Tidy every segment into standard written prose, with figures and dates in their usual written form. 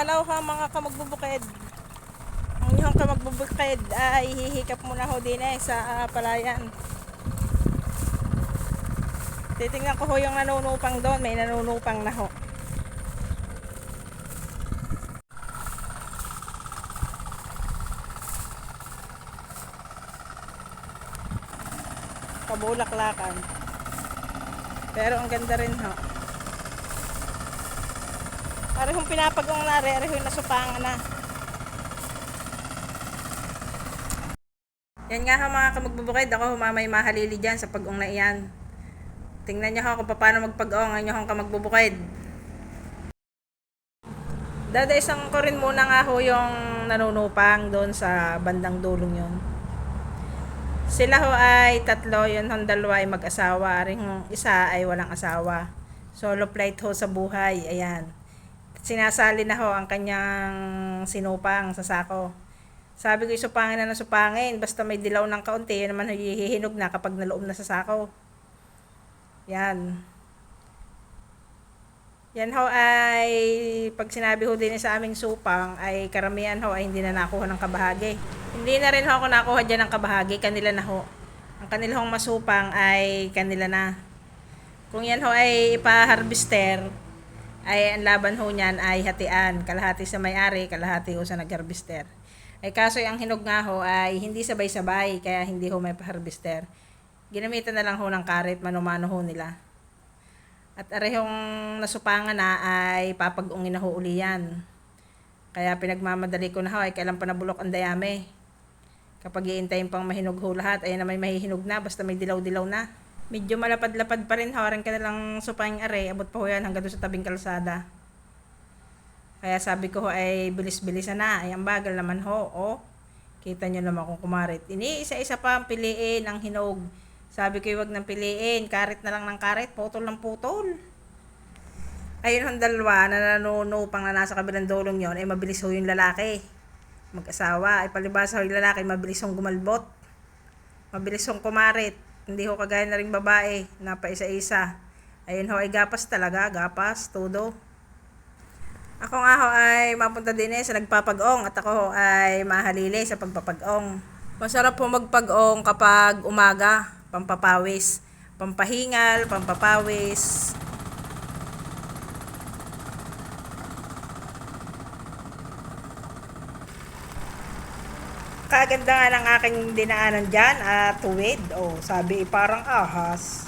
Hello ha mga kamagbubukid. Ang inyong kamagbubukid ay hihikap muna ho din sa palayan. Titingnan ko ho yung nanunupang doon. May nanunupang na ho. Kabulaklakan. Pero ang ganda rin ho. Arihong pinapagong na rin. Arihong nasupangan na. Yan nga ho mga kamagbubukid. Ako humamay mahalili dyan sa pag-ong na iyan. Tingnan nyo ho kung paano magpag-ong ang inyong kamagbubukid. Dadaisang ko rin muna nga ho yung nanunupang doon sa bandang dulong yun. Sila ho ay tatlo, yun hong dalawa ay mag-asawa. Ring isa ay walang asawa. Solo flight ho sa buhay. Ayan. Sinasali na ho ang kanyang sinupang sa sako. Sabi ko isupangin na nasupangin. Basta may dilaw ng kaunti, yun naman hihinog na kapag naloob na sa sako. Yan. Yan ho ay pag sinabi ho din sa aming supang ay karamihan ho ay hindi na nakuha ng kabahagi. Hindi na rin ho ako nakuha dyan ng kabahagi, kanila na ho. Ang kanilang masupang ay kanila na. Kung yan ho ay ipa-harvester, ay ang laban ho niyan ay hatian. Kalahati sa may-ari, kalahati ho sa nag-harvester. Ay kaso ang hinog nga ho ay hindi sabay-sabay, kaya hindi ho may pa-harvester. Ginamitan na lang ho ng karet, mano-mano ho nila. At arehong nasupangan na ay papag-ungin na ho uli yan. Kaya pinagmamadali ko na ho ay kailan pa nabulok ang dayami. Kapag iintayin pang mahinog ho lahat, ay na may mahihinog na basta may dilaw-dilaw na. Medyo malapad-lapad pa rin ho, rin ka na lang supang are, abot pa ho yan hanggang doon sa tabing kalsada. Kaya sabi ko ho ay bilis-bilisan na, ay ang bagal naman ho, oh. Kita nyo naman kung kumarit. Ini-isa-isa pa ang piliin ang hinog. Sabi ko, wag nang piliin. Karit na lang ng karit. Putol ng putol. Ayun ang dalawa na nanunupang na nasa kabilang dulong yon ay mabilis ho yung lalaki. Mag-asawa. Ay palibasa ho yung lalaki. Mabilis hong gumalbot. Mabilis hong kumarit. Hindi ho kagaya na ring babae. Na pa isa-isa. Ayun ho ay gapas talaga. Gapas. Todo. Ako nga ho ay mapunta din sa nagpapag-ong. At ako ho ay mahalili sa pagpapag-ong. Masarap po magpag-ong kapag umaga. Pampapawis, pampahingal, pampapawis. Kaganda nga ng aking dinaanan dyan, tuwid. Oh, sabi parang ahas.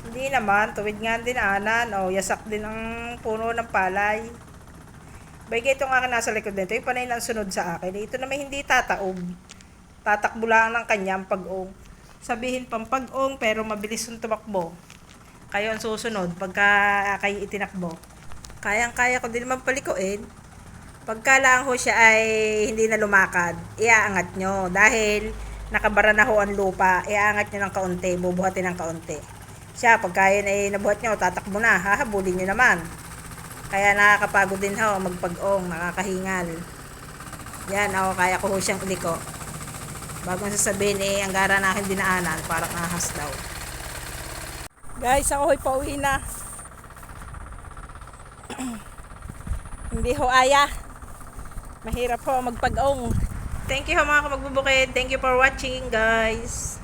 Hindi naman, tuwid nga ang dinaanan. Oh, yasak din ang puno ng palay. Bagay itong akin nasa likod nito, panay ng sunod sa akin. Ito naman hindi tataob. Tatakbo lang ng kanyang pag-ong. Sabihin pampag-ong pero mabilis yung tumakbo. Kayo ang susunod pagka kayo itinakbo. Kayang-kaya ko din naman palikuin. Pagka lang ho siya ay hindi na lumakad, iaangat nyo. Dahil nakabara na ho ang lupa, iaangat nyo ng kaunti, bubuhatin ng kaunti. Siya, pagka yun ay nabuhat nyo, tatakbo na, hahabulin nyo naman. Kaya nakakapagod din ho magpag-ong, nakakahingal. Yan, ako kaya ko ho siyang iliko. Bago sasabihin ang gara na aking dinaanan, parang ahas daw. Guys, ako ho'y pauwi na. Hindi ho aya. Mahirap ho magpag-ong. Thank you ho mga kamagbubukid. Thank you for watching guys.